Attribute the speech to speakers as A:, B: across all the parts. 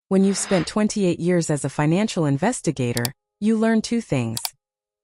A: When you've spent 28 years as a financial investigator, you learn two things.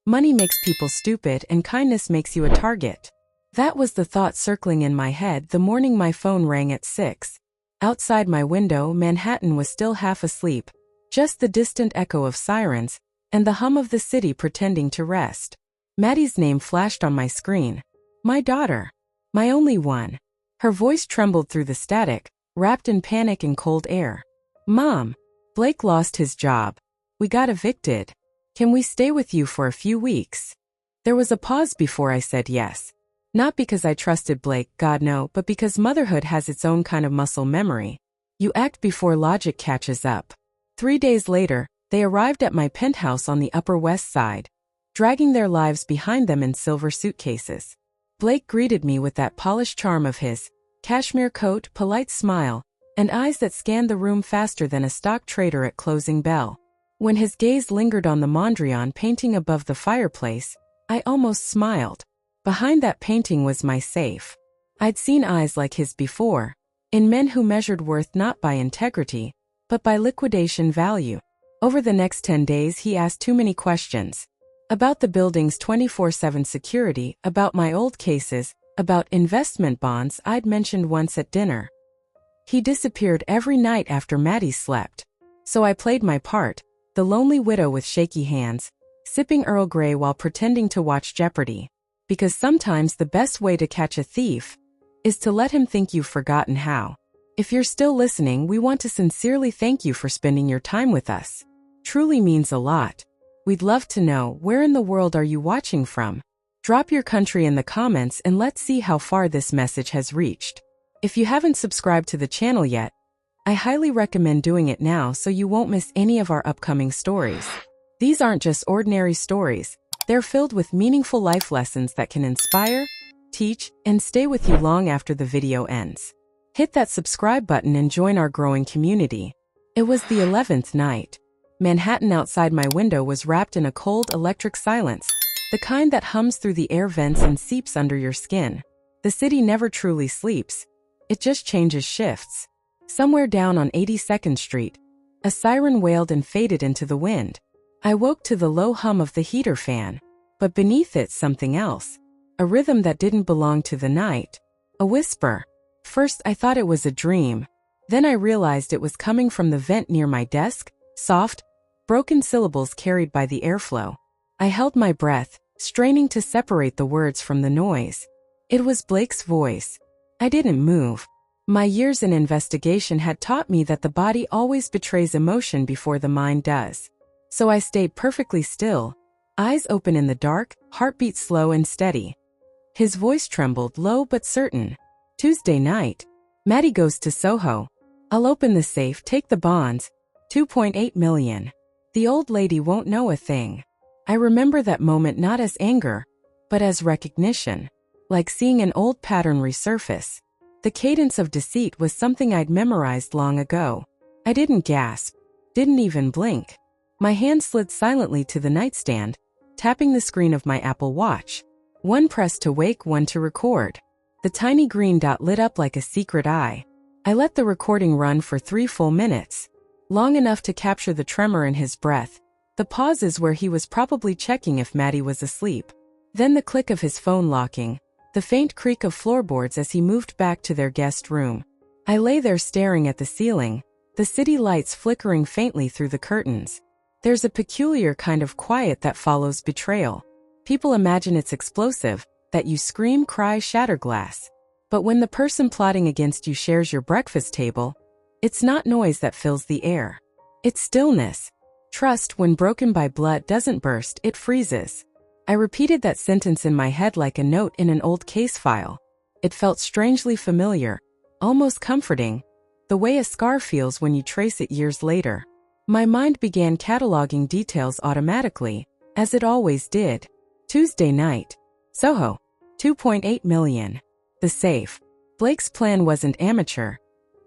A: Money makes people stupid and kindness makes you a target. That was the thought circling in my head the morning my phone rang at 6. Outside my window, Manhattan was still half asleep, just the distant echo of sirens, and the hum of the city pretending to rest. Maddie's name flashed on my screen. My daughter. My only one. Her voice trembled through the static, wrapped in panic and cold air. Mom, Blake lost his job. We got evicted. Can we stay with you for a few weeks? There was a pause before I said yes. Not because I trusted Blake, God no, but because motherhood has its own kind of muscle memory. You act before logic catches up. 3 days later, they arrived at my penthouse on the Upper West Side, dragging their lives behind them in silver suitcases. Blake greeted me with that polished charm of his, cashmere coat, polite smile, and eyes that scanned the room faster than a stock trader at closing bell. When his gaze lingered on the Mondrian painting above the fireplace, I almost smiled. Behind that painting was my safe. I'd seen eyes like his before, in men who measured worth not by integrity, but by liquidation value. Over the next 10 days he asked too many questions. About the building's 24/7 security, about my old cases, about investment bonds I'd mentioned once at dinner. He disappeared every night after Maddie slept. So I played my part, the lonely widow with shaky hands, sipping Earl Grey while pretending to watch Jeopardy! Because sometimes the best way to catch a thief is to let him think you've forgotten how. If you're still listening, we want to sincerely thank you for spending your time with us. Truly means a lot. We'd love to know, where in the world are you watching from? Drop your country in the comments and let's see how far this message has reached. If you haven't subscribed to the channel yet, I highly recommend doing it now so you won't miss any of our upcoming stories. These aren't just ordinary stories, they're filled with meaningful life lessons that can inspire, teach, and stay with you long after the video ends. Hit that subscribe button and join our growing community. It was the 11th night. Manhattan outside my window was wrapped in a cold electric silence, the kind that hums through the air vents and seeps under your skin. The city never truly sleeps. It just changes shifts. Somewhere down on 82nd Street, a siren wailed and faded into the wind. I woke to the low hum of the heater fan, but beneath it something else. A rhythm that didn't belong to the night. A whisper. First I thought it was a dream. Then I realized it was coming from the vent near my desk, soft, broken syllables carried by the airflow. I held my breath, straining to separate the words from the noise. It was Blake's voice. I didn't move. My years in investigation had taught me that the body always betrays emotion before the mind does. So I stayed perfectly still, eyes open in the dark, heartbeat slow and steady. His voice trembled, low but certain. Tuesday night. Maddie goes to Soho. I'll open the safe, take the bonds. 2.8 million. The old lady won't know a thing. I remember that moment not as anger, but as recognition. Like seeing an old pattern resurface. The cadence of deceit was something I'd memorized long ago. I didn't gasp. Didn't even blink. My hand slid silently to the nightstand, tapping the screen of my Apple Watch. One press to wake, one to record. The tiny green dot lit up like a secret eye. I let the recording run for 3 full minutes. Long enough to capture the tremor in his breath, the pauses where he was probably checking if Maddie was asleep. Then the click of his phone locking, the faint creak of floorboards as he moved back to their guest room. I lay there staring at the ceiling, the city lights flickering faintly through the curtains. There's a peculiar kind of quiet that follows betrayal. People imagine it's explosive, that you scream, cry, shatter glass. But when the person plotting against you shares your breakfast table, it's not noise that fills the air. It's stillness. Trust, when broken by blood, doesn't burst, it freezes. I repeated that sentence in my head like a note in an old case file. It felt strangely familiar, almost comforting, the way a scar feels when you trace it years later. My mind began cataloging details automatically, as it always did. Tuesday night. Soho. 2.8 million. The safe. Blake's plan wasn't amateur.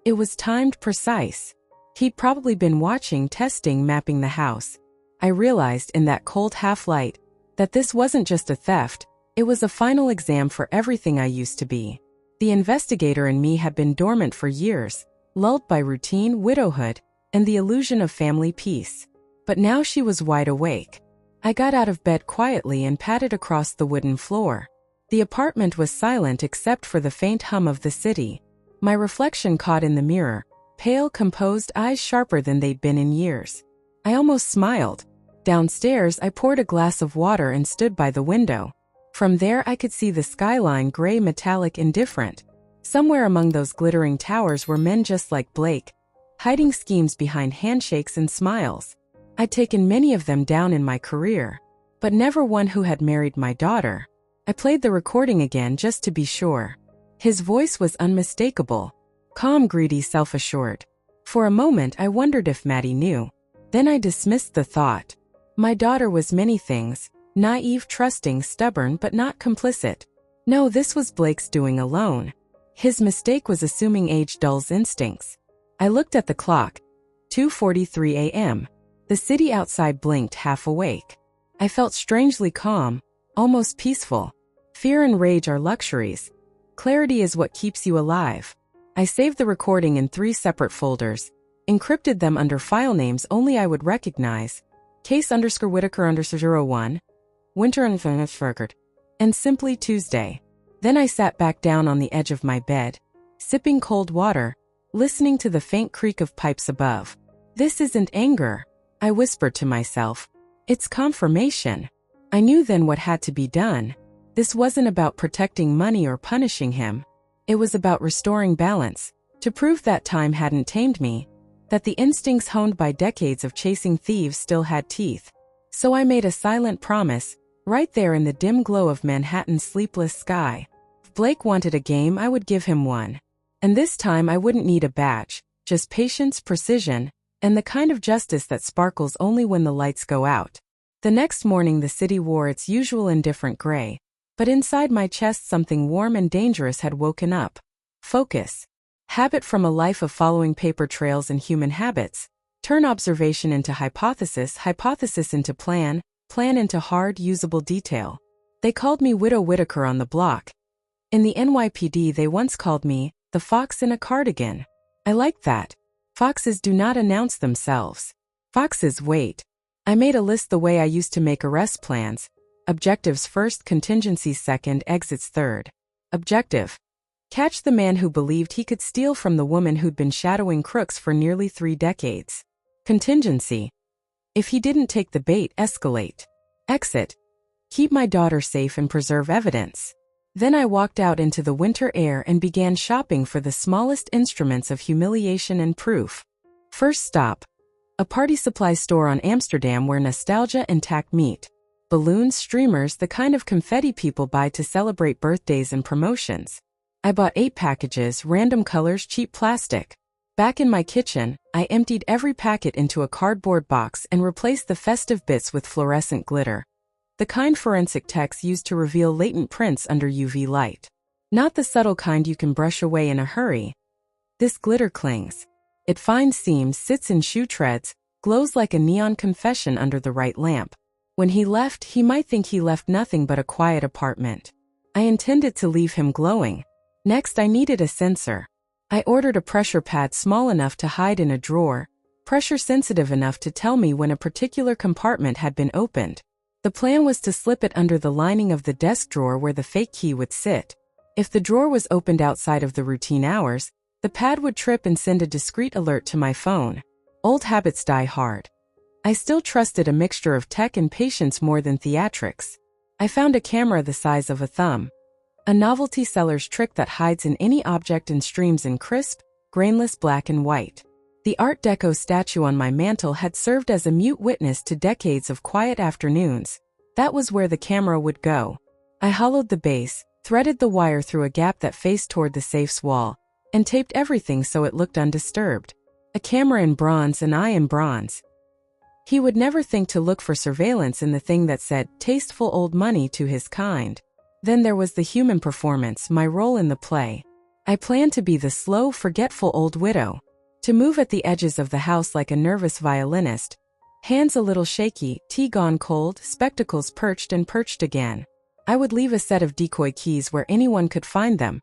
A: It was timed, precise. He'd probably been watching, testing, mapping the house. I realized in that cold half-light that this wasn't just a theft, it was a final exam for everything I used to be. The investigator in me had been dormant for years, lulled by routine, widowhood, and the illusion of family peace. But now she was wide awake. I got out of bed quietly and padded across the wooden floor. The apartment was silent except for the faint hum of the city. My reflection caught in the mirror, pale, composed, eyes sharper than they'd been in years. I almost smiled. Downstairs, I poured a glass of water and stood by the window. From there I could see the skyline, gray, metallic, indifferent. Somewhere among those glittering towers were men just like Blake, hiding schemes behind handshakes and smiles. I'd taken many of them down in my career, but never one who had married my daughter. I played the recording again just to be sure. His voice was unmistakable, calm, greedy, self-assured. For a moment I wondered if Maddie knew. Then I dismissed the thought. My daughter was many things, naive, trusting, stubborn, but not complicit. No, this was Blake's doing alone. His mistake was assuming age dulls instincts. I looked at the clock. 2:43 a.m. The city outside blinked, half awake. I felt strangely calm, almost peaceful. Fear and rage are luxuries. Clarity is what keeps you alive. I saved the recording in 3 separate folders, encrypted them under file names only I would recognize. Case_Whitaker_01, Winter and simply Tuesday. Then I sat back down on the edge of my bed, sipping cold water, listening to the faint creak of pipes above. This isn't anger, I whispered to myself. It's confirmation. I knew then what had to be done. This wasn't about protecting money or punishing him. It was about restoring balance, to prove that time hadn't tamed me, that the instincts honed by decades of chasing thieves still had teeth. So I made a silent promise, right there in the dim glow of Manhattan's sleepless sky. If Blake wanted a game, I would give him one. And this time I wouldn't need a badge, just patience, precision, and the kind of justice that sparkles only when the lights go out. The next morning the city wore its usual indifferent gray, but inside my chest something warm and dangerous had woken up. Focus. Habit from a life of following paper trails and human habits. Turn observation into hypothesis, hypothesis into plan, plan into hard, usable detail. They called me Widow Whitaker on the block. In the NYPD they once called me the fox in a cardigan. I liked that. Foxes do not announce themselves. Foxes wait. I made a list the way I used to make arrest plans. Objectives first, contingencies second, exits third. Objective. Catch the man who believed he could steal from the woman who'd been shadowing crooks for nearly 3 decades. Contingency. If he didn't take the bait, escalate. Exit. Keep my daughter safe and preserve evidence. Then I walked out into the winter air and began shopping for the smallest instruments of humiliation and proof. First stop. A party supply store on Amsterdam where nostalgia and tact meet. Balloons, streamers, the kind of confetti people buy to celebrate birthdays and promotions. I bought 8 packages, random colors, cheap plastic. Back in my kitchen, I emptied every packet into a cardboard box and replaced the festive bits with fluorescent glitter. The kind forensic techs used to reveal latent prints under UV light. Not the subtle kind you can brush away in a hurry. This glitter clings. It finds seams, sits in shoe treads, glows like a neon confession under the right lamp. When he left, he might think he left nothing but a quiet apartment. I intended to leave him glowing. Next, I needed a sensor. I ordered a pressure pad small enough to hide in a drawer, pressure sensitive enough to tell me when a particular compartment had been opened. The plan was to slip it under the lining of the desk drawer where the fake key would sit. If the drawer was opened outside of the routine hours, the pad would trip and send a discreet alert to my phone. Old habits die hard. I still trusted a mixture of tech and patience more than theatrics. I found a camera the size of a thumb. A novelty seller's trick that hides in any object and streams in crisp, grainless black and white. The Art Deco statue on my mantel had served as a mute witness to decades of quiet afternoons. That was where the camera would go. I hollowed the base, threaded the wire through a gap that faced toward the safe's wall, and taped everything so it looked undisturbed. A camera in bronze and I in bronze. He would never think to look for surveillance in the thing that said, "Tasteful old money to his kind." Then there was the human performance, my role in the play. I planned to be the slow, forgetful old widow. To move at the edges of the house like a nervous violinist. Hands a little shaky, tea gone cold, spectacles perched and perched again. I would leave a set of decoy keys where anyone could find them.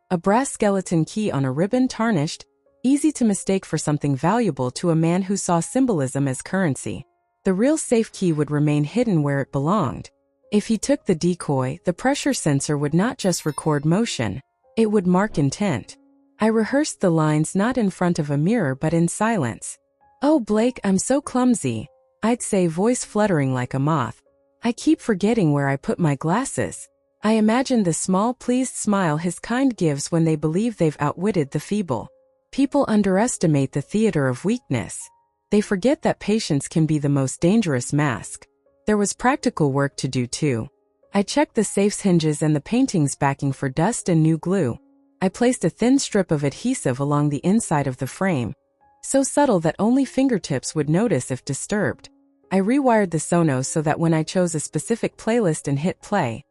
A: A brass skeleton key on a ribbon, tarnished, easy to mistake for something valuable to a man who saw symbolism as currency. The real safe key would remain hidden where it belonged. If he took the decoy, the pressure sensor would not just record motion, it would mark intent. I rehearsed the lines not in front of a mirror but in silence. "Oh, Blake, I'm so clumsy," I'd say, voice fluttering like a moth. "I keep forgetting where I put my glasses." I imagined the small, pleased smile his kind gives when they believe they've outwitted the feeble. People underestimate the theater of weakness. They forget that patience can be the most dangerous mask. There was practical work to do too. I checked the safe's hinges and the painting's backing for dust and new glue. I placed a thin strip of adhesive along the inside of the frame, so subtle that only fingertips would notice if disturbed. I rewired the Sonos so that when I chose a specific playlist and hit play,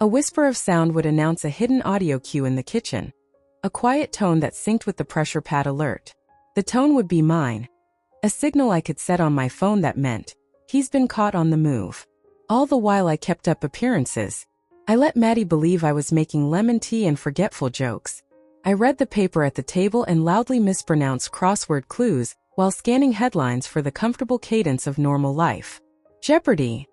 A: a whisper of sound would announce a hidden audio cue in the kitchen, a quiet tone that synced with the pressure pad alert. The tone would be mine, a signal I could set on my phone that meant, "He's been caught on the move." All the while I kept up appearances. I let Maddie believe I was making lemon tea and forgetful jokes. I read the paper at the table and loudly mispronounced crossword clues while scanning headlines for the comfortable cadence of normal life. Jeopardy!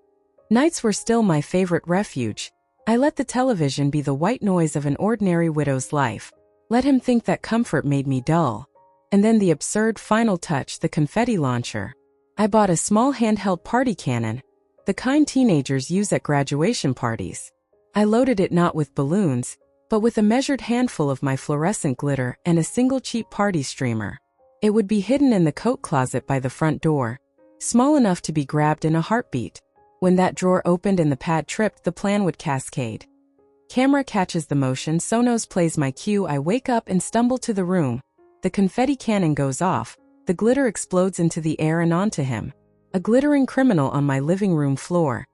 A: Nights were still my favorite refuge. I let the television be the white noise of an ordinary widow's life. Let him think that comfort made me dull. And then the absurd final touch, the confetti launcher. I bought a small handheld party cannon, the kind teenagers use at graduation parties. I loaded it not with balloons, but with a measured handful of my fluorescent glitter and a single cheap party streamer. It would be hidden in the coat closet by the front door, small enough to be grabbed in a heartbeat. When that drawer opened and the pad tripped, the plan would cascade. Camera catches the motion, Sonos plays my cue, I wake up and stumble to the room. The confetti cannon goes off, the glitter explodes into the air and onto him. A glittering criminal on my living room floor.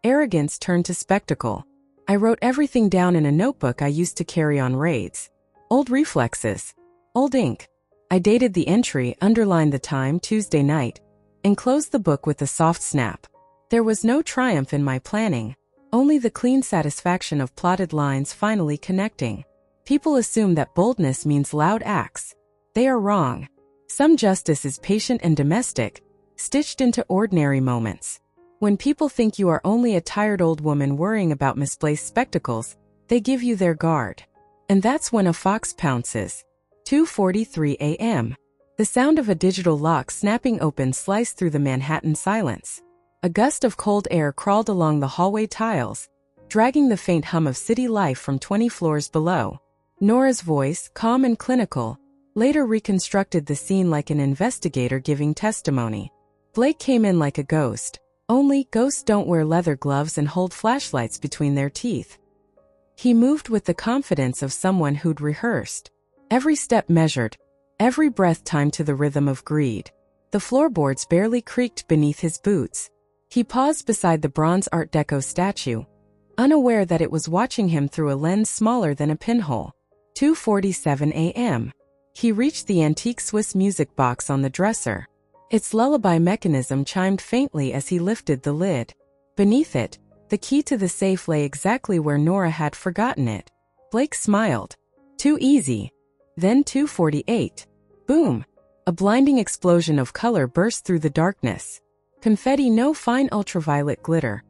A: Arrogance turned to spectacle. I wrote everything down in a notebook I used to carry on raids. Old reflexes. Old ink. I dated the entry, underlined the time, Tuesday night, and closed the book with a soft snap. There was no triumph in my planning, only the clean satisfaction of plotted lines finally connecting. People assume that boldness means loud acts. They are wrong. Some justice is patient and domestic, stitched into ordinary moments. When people think you are only a tired old woman worrying about misplaced spectacles, they give you their guard. And that's when a fox pounces. 2:43 a.m. The sound of a digital lock snapping open sliced through the Manhattan silence. A gust of cold air crawled along the hallway tiles, dragging the faint hum of city life from 20 floors below. Nora's voice, calm and clinical, later reconstructed the scene like an investigator giving testimony. Blake came in like a ghost. Only ghosts don't wear leather gloves and hold flashlights between their teeth. He moved with the confidence of someone who'd rehearsed. Every step measured, every breath timed to the rhythm of greed. The floorboards barely creaked beneath his boots. He paused beside the bronze Art Deco statue, unaware that it was watching him through a lens smaller than a pinhole. 2:47 a.m. He reached the antique Swiss music box on the dresser. Its lullaby mechanism chimed faintly as he lifted the lid. Beneath it, the key to the safe lay exactly where Nora had forgotten it. Blake smiled. Too easy. Then 2:48. Boom! A blinding explosion of color burst through the darkness. Confetti, no fine ultraviolet glitter,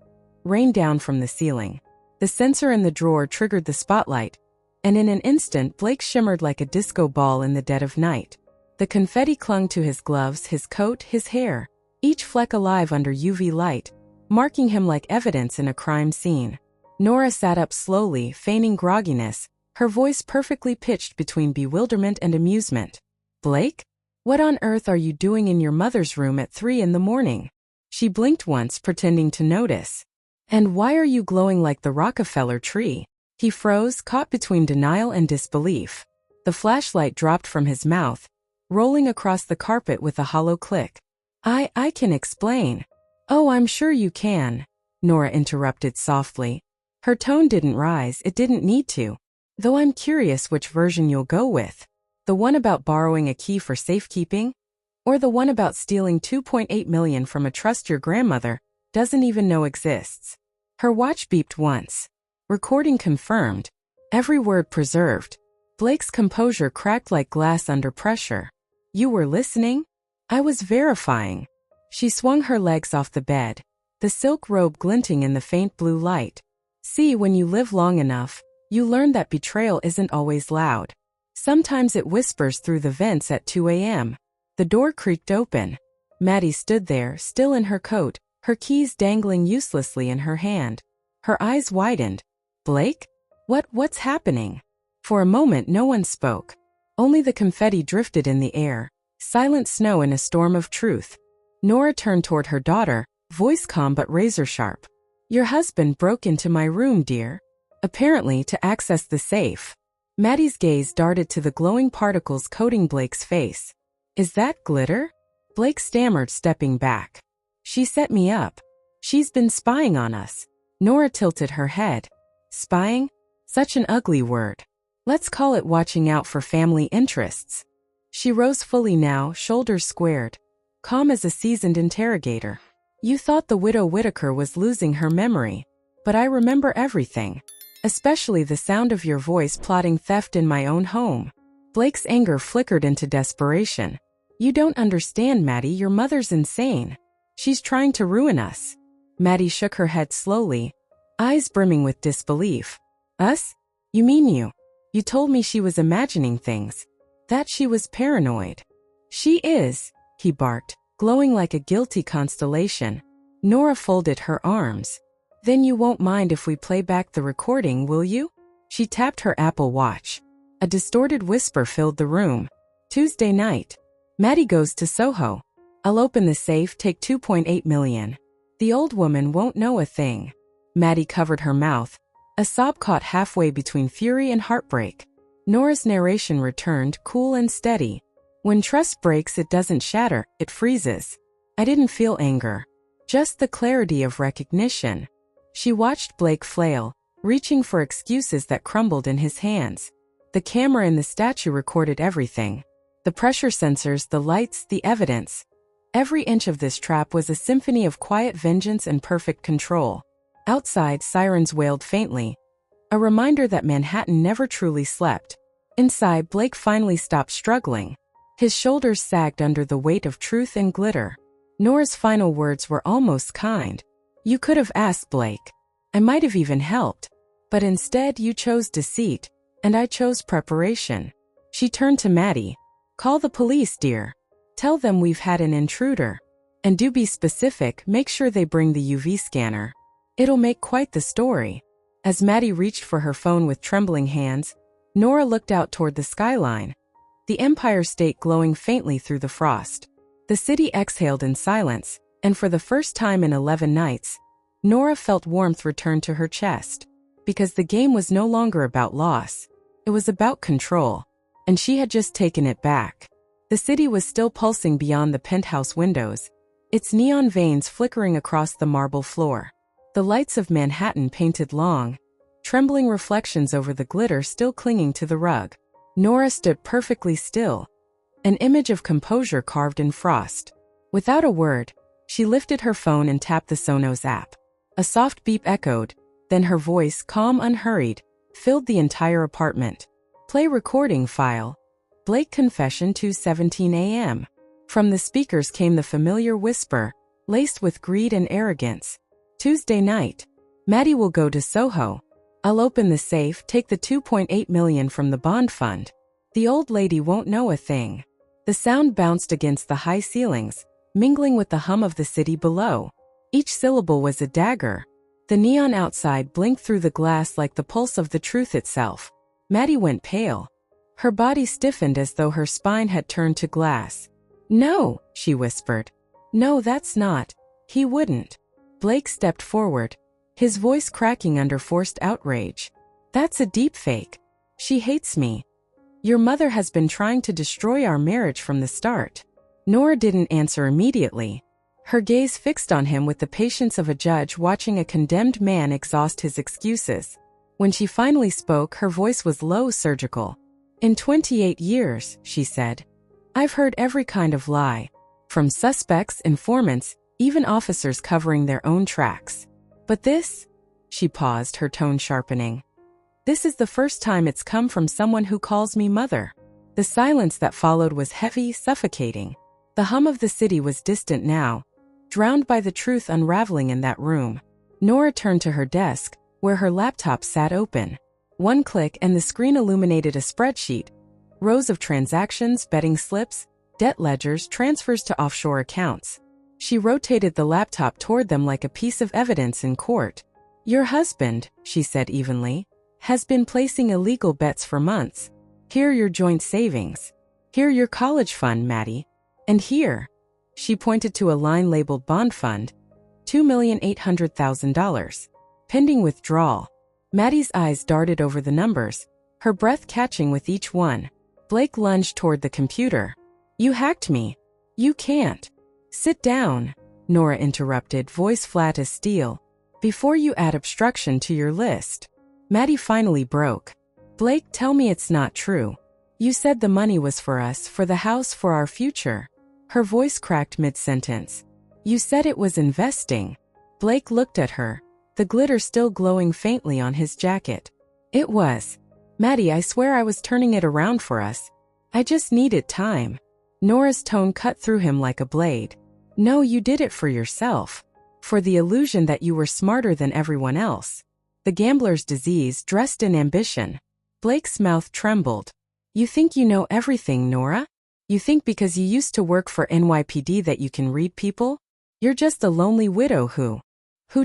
A: rained down from the ceiling. The sensor in the drawer triggered the spotlight, and in an instant Blake shimmered like a disco ball in the dead of night. The confetti clung to his gloves, his coat, his hair, each fleck alive under UV light, marking him like evidence in a crime scene. Nora sat up slowly, feigning grogginess, her voice perfectly pitched between bewilderment and amusement. "Blake? What on earth are you doing in your mother's room at 3 in the morning?" She blinked once, pretending to notice. "And why are you glowing like the Rockefeller tree?" He froze, caught between denial and disbelief. The flashlight dropped from his mouth, rolling across the carpet with a hollow click. I can explain." "Oh, I'm sure you can," Nora interrupted softly. Her tone didn't rise, it didn't need to. "Though I'm curious which version you'll go with. The one about borrowing a key for safekeeping? Or the one about stealing $2.8 million from a trust your grandmother doesn't even know exists?" Her watch beeped once. Recording confirmed. Every word preserved. Blake's composure cracked like glass under pressure. You were listening? I was verifying. She swung her legs off the bed, the silk robe glinting in the faint blue light. See, when you live long enough, you learn that betrayal isn't always loud. Sometimes it whispers through the vents at 2 a.m. The door creaked open. Maddie stood there, still in her coat, her keys dangling uselessly in her hand. Her eyes widened. Blake? What's happening? For a moment no one spoke. Only the confetti drifted in the air, silent snow in a storm of truth. Nora turned toward her daughter, voice calm but razor-sharp. Your husband broke into my room, dear. Apparently to access the safe. Maddie's gaze darted to the glowing particles coating Blake's face. Is that glitter? Blake stammered, stepping back. She set me up. She's been spying on us. Nora tilted her head. Spying? Such an ugly word. Let's call it watching out for family interests. She rose fully now, shoulders squared, calm as a seasoned interrogator. You thought the widow Whitaker was losing her memory, but I remember everything, especially the sound of your voice plotting theft in my own home. Blake's anger flickered into desperation. You don't understand, Maddie, your mother's insane. She's trying to ruin us. Maddie shook her head slowly, eyes brimming with disbelief. Us? You mean you? You told me she was imagining things, that she was paranoid. She is, he barked, glowing like a guilty constellation. Nora folded her arms. Then you won't mind if we play back the recording, will you? She tapped her Apple Watch. A distorted whisper filled the room. Tuesday night. Maddie goes to Soho. I'll open the safe, take 2.8 million. The old woman won't know a thing. Maddie covered her mouth. A sob caught halfway between fury and heartbreak. Nora's narration returned, cool and steady. When trust breaks, it doesn't shatter, it freezes. I didn't feel anger. Just the clarity of recognition. She watched Blake flail, reaching for excuses that crumbled in his hands. The camera in the statue recorded everything. The pressure sensors, the lights, the evidence. Every inch of this trap was a symphony of quiet vengeance and perfect control. Outside, sirens wailed faintly. A reminder that Manhattan never truly slept. Inside, Blake finally stopped struggling. His shoulders sagged under the weight of truth and glitter. Nora's final words were almost kind. You could have asked, Blake. I might have even helped. But instead you chose deceit, and I chose preparation. She turned to Maddie. Call the police, dear. Tell them we've had an intruder. And do be specific, make sure they bring the UV scanner. It'll make quite the story. As Maddie reached for her phone with trembling hands, Nora looked out toward the skyline. The Empire State glowing faintly through the frost. The city exhaled in silence, and for the first time in 11 nights, Nora felt warmth return to her chest. Because the game was no longer about loss. It was about control. And she had just taken it back. The city was still pulsing beyond the penthouse windows, its neon veins flickering across the marble floor. The lights of Manhattan painted long, trembling reflections over the glitter still clinging to the rug. Nora stood perfectly still, an image of composure carved in frost. Without a word, she lifted her phone and tapped the Sonos app. A soft beep echoed, then her voice, calm, unhurried, filled the entire apartment. Play recording file. Blake confession 2:17 a.m. From the speakers came the familiar whisper, laced with greed and arrogance. Tuesday night. Maddie will go to Soho. I'll open the safe, take the 2.8 million from the bond fund. The old lady won't know a thing. The sound bounced against the high ceilings, mingling with the hum of the city below. Each syllable was a dagger. The neon outside blinked through the glass like the pulse of the truth itself. Maddie went pale. Her body stiffened as though her spine had turned to glass. No, she whispered. No, that's not. He wouldn't. Blake stepped forward, his voice cracking under forced outrage. That's a deepfake. She hates me. Your mother has been trying to destroy our marriage from the start. Nora didn't answer immediately. Her gaze fixed on him with the patience of a judge watching a condemned man exhaust his excuses. When she finally spoke, her voice was low, surgical. In 28 years, she said, I've heard every kind of lie. From suspects, informants, even officers covering their own tracks. But this? She paused, her tone sharpening. This is the first time it's come from someone who calls me mother. The silence that followed was heavy, suffocating. The hum of the city was distant now, drowned by the truth unraveling in that room. Nora turned to her desk, where her laptop sat open. One click and the screen illuminated a spreadsheet. Rows of transactions, betting slips, debt ledgers, transfers to offshore accounts. She rotated the laptop toward them like a piece of evidence in court. "Your husband," she said evenly, "has been placing illegal bets for months. Here your joint savings. Here your college fund, Maddie. And here," she pointed to a line labeled bond fund, $2,800,000. Pending withdrawal. Maddie's eyes darted over the numbers, her breath catching with each one. Blake lunged toward the computer. "You hacked me. You can't." "Sit down," Nora interrupted, voice flat as steel. "Before you add obstruction to your list." Maddie finally broke. "Blake, tell me it's not true. You said the money was for us, for the house, for our future." Her voice cracked mid-sentence. "You said it was investing." Blake looked at her, the glitter still glowing faintly on his jacket. "It was. Maddie, I swear I was turning it around for us. I just needed time." Nora's tone cut through him like a blade. "No, you did it for yourself. For the illusion that you were smarter than everyone else. The gambler's disease dressed in ambition." Blake's mouth trembled. "You think you know everything, Nora? You think because you used to work for NYPD that you can read people? You're just a lonely widow who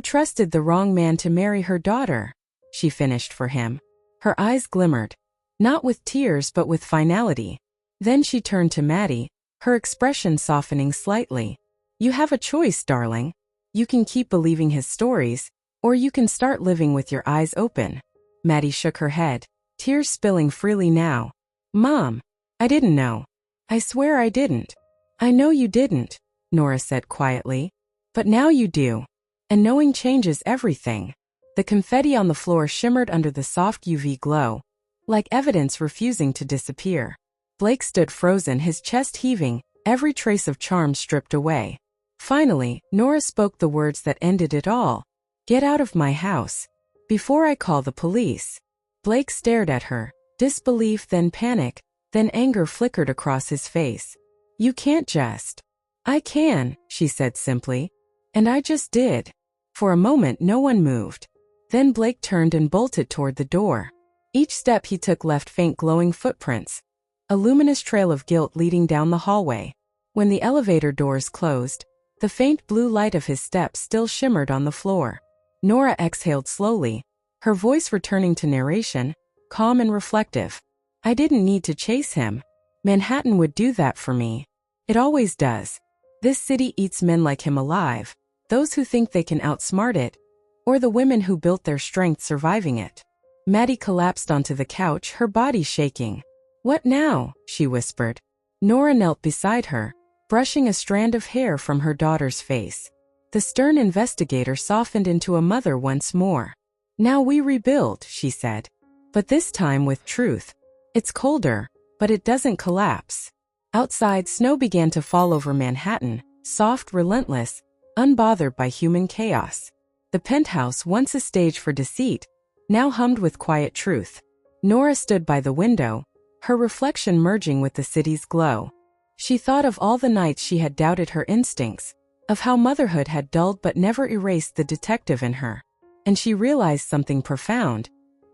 A: trusted the wrong man to marry her daughter," she finished for him. Her eyes glimmered, not with tears but with finality. Then she turned to Maddie, her expression softening slightly. "You have a choice, darling. You can keep believing his stories, or you can start living with your eyes open." Maddie shook her head, tears spilling freely now. "Mom, I didn't know. I swear I didn't." "I know you didn't," Nora said quietly. "But now you do. And knowing changes everything." The confetti on the floor shimmered under the soft UV glow, like evidence refusing to disappear. Blake stood frozen, his chest heaving, every trace of charm stripped away. Finally, Nora spoke the words that ended it all. "Get out of my house. Before I call the police." Blake stared at her, disbelief, then panic, then anger flickered across his face. "You can't just." "I can," she said simply. "And I just did." For a moment no one moved. Then Blake turned and bolted toward the door. Each step he took left faint glowing footprints, a luminous trail of guilt leading down the hallway. When the elevator doors closed, the faint blue light of his steps still shimmered on the floor. Nora exhaled slowly, her voice returning to narration, calm and reflective. "I didn't need to chase him. Manhattan would do that for me. It always does. This city eats men like him alive, those who think they can outsmart it, or the women who built their strength surviving it." Maddie collapsed onto the couch, her body shaking. "What now?" she whispered. Nora knelt beside her, brushing a strand of hair from her daughter's face. The stern investigator softened into a mother once more. "Now we rebuild," she said. "But this time with truth. It's colder, but it doesn't collapse." Outside, snow began to fall over Manhattan, soft, relentless, unbothered by human chaos. The penthouse, once a stage for deceit, now hummed with quiet truth. Nora stood by the window, her reflection merging with the city's glow. She thought of all the nights she had doubted her instincts, of how motherhood had dulled but never erased the detective in her. And she realized something profound.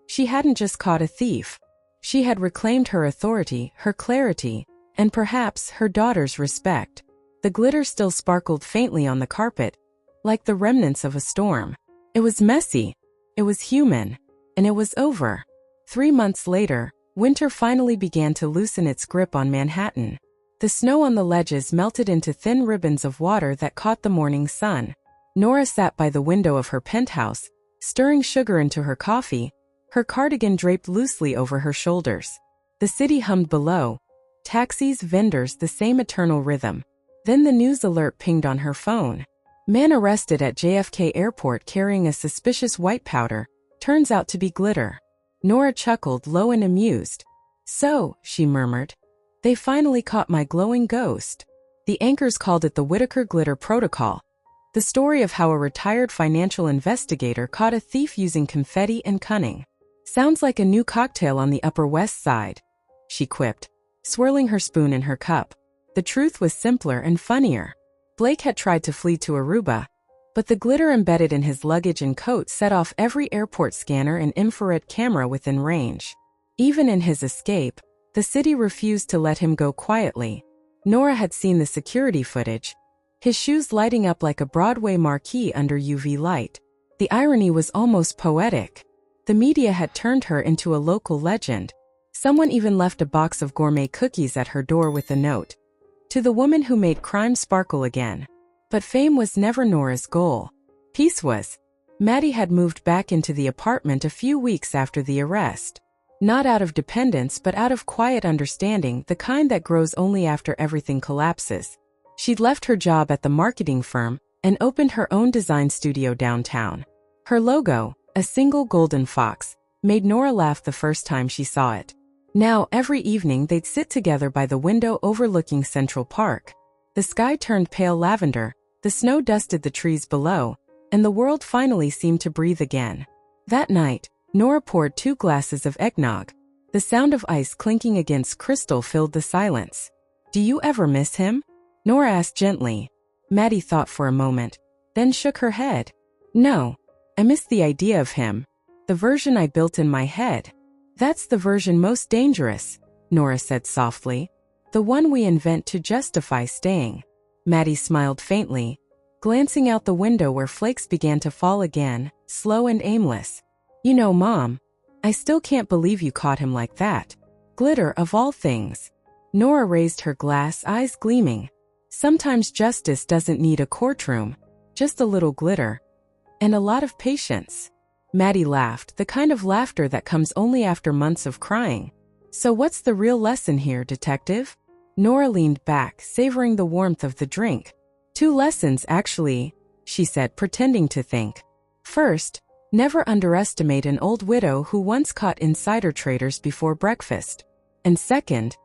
A: She hadn't just caught a thief. She had reclaimed her authority, her clarity, and perhaps her daughter's respect. The glitter still sparkled faintly on the carpet, like the remnants of a storm. It was messy, it was human, and it was over. 3 months later, winter finally began to loosen its grip on Manhattan. The snow on the ledges melted into thin ribbons of water that caught the morning sun. Nora sat by the window of her penthouse, stirring sugar into her coffee, her cardigan draped loosely over her shoulders. The city hummed below, taxis, vendors, the same eternal rhythm. Then the news alert pinged on her phone. Man arrested at JFK Airport carrying a suspicious white powder, turns out to be glitter. Nora chuckled, low and amused. "So," she murmured, "they finally caught my glowing ghost." The anchors called it the Whitaker Glitter Protocol, the story of how a retired financial investigator caught a thief using confetti and cunning. "Sounds like a new cocktail on the Upper West Side," she quipped. swirling her spoon in her cup. The truth was simpler and funnier. Blake had tried to flee to Aruba, but the glitter embedded in his luggage and coat set off every airport scanner and infrared camera within range. Even in his escape, the city refused to let him go quietly. Nora had seen the security footage, his shoes lighting up like a Broadway marquee under UV light. The irony was almost poetic. The media had turned her into a local legend. Someone even left a box of gourmet cookies at her door with a note, "To the woman who made crime sparkle again." But fame was never Nora's goal. Peace was. Maddie had moved back into the apartment a few weeks after the arrest. Not out of dependence but out of quiet understanding, the kind that grows only after everything collapses. She'd left her job at the marketing firm and opened her own design studio downtown. Her logo, a single golden fox, made Nora laugh the first time she saw it. Now, every evening they'd sit together by the window overlooking Central Park. The sky turned pale lavender, the snow dusted the trees below, and the world finally seemed to breathe again. That night, Nora poured 2 glasses of eggnog. The sound of ice clinking against crystal filled the silence. "Do you ever miss him?" Nora asked gently. Maddie thought for a moment, then shook her head. "No. I miss the idea of him. The version I built in my head. That's the version most dangerous," Nora said softly. "The one we invent to justify staying." Maddie smiled faintly, glancing out the window where flakes began to fall again, slow and aimless. "You know, Mom, I still can't believe you caught him like that. Glitter of all things." Nora raised her glass, eyes gleaming. "Sometimes justice doesn't need a courtroom, just a little glitter. And a lot of patience." Maddie laughed, the kind of laughter that comes only after months of crying. "So what's the real lesson here, detective?" Nora leaned back, savoring the warmth of the drink. "2 lessons, actually," she said, pretending to think. "First, never underestimate an old widow who once caught insider traders before breakfast. And second,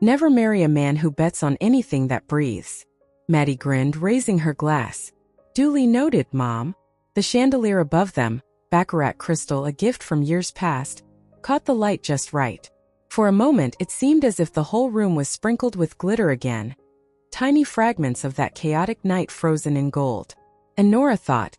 A: never marry a man who bets on anything that breathes." Maddie grinned, raising her glass. "Duly noted, Mom." The chandelier above them, baccarat crystal, a gift from years past, caught the light just right. For a moment it seemed as if the whole room was sprinkled with glitter again, tiny fragments of that chaotic night frozen in gold. And Nora thought,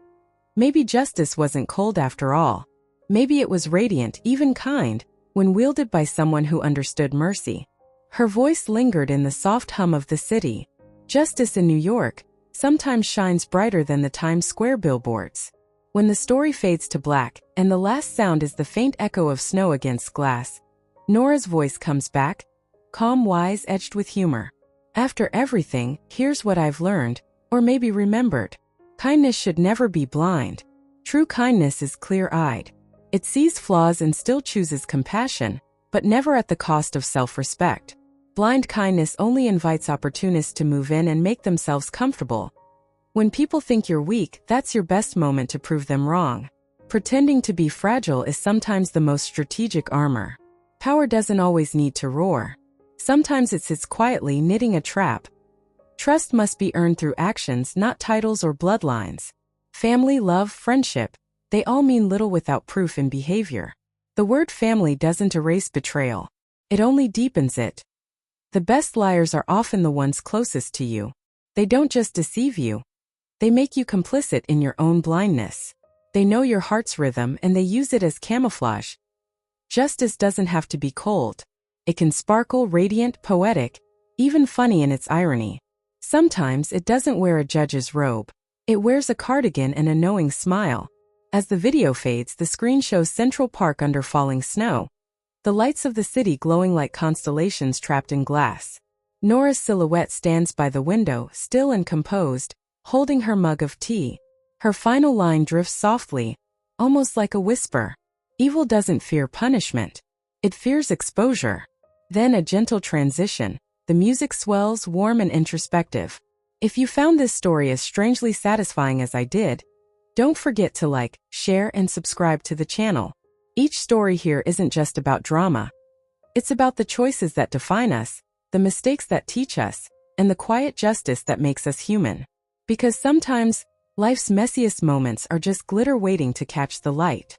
A: maybe justice wasn't cold after all. Maybe it was radiant, even kind, when wielded by someone who understood mercy. Her voice lingered in the soft hum of the city. Justice in New York sometimes shines brighter than the Times Square billboards. When the story fades to black, and the last sound is the faint echo of snow against glass, Nora's voice comes back, calm, wise, edged with humor. "After everything, here's what I've learned, or maybe remembered. Kindness should never be blind. True kindness is clear-eyed. It sees flaws and still chooses compassion, but never at the cost of self-respect. Blind kindness only invites opportunists to move in and make themselves comfortable. When people think you're weak, that's your best moment to prove them wrong. Pretending to be fragile is sometimes the most strategic armor. Power doesn't always need to roar. Sometimes it sits quietly, knitting a trap. Trust must be earned through actions, not titles or bloodlines. Family, love, friendship, they all mean little without proof in behavior. The word family doesn't erase betrayal. It only deepens it. The best liars are often the ones closest to you. They don't just deceive you. They make you complicit in your own blindness. They know your heart's rhythm and they use it as camouflage. Justice doesn't have to be cold. It can sparkle, radiant, poetic, even funny in its irony. Sometimes it doesn't wear a judge's robe. It wears a cardigan and a knowing smile. As the video fades, the screen shows Central Park under falling snow, the lights of the city glowing like constellations trapped in glass. Nora's silhouette stands by the window, still and composed, holding her mug of tea. Her final line drifts softly, almost like a whisper. Evil doesn't fear punishment. It fears exposure. Then a gentle transition. The music swells, warm and introspective. If you found this story as strangely satisfying as I did, don't forget to like, share, and subscribe to the channel. Each story here isn't just about drama. It's about the choices that define us, the mistakes that teach us, and the quiet justice that makes us human. Because sometimes, life's messiest moments are just glitter waiting to catch the light.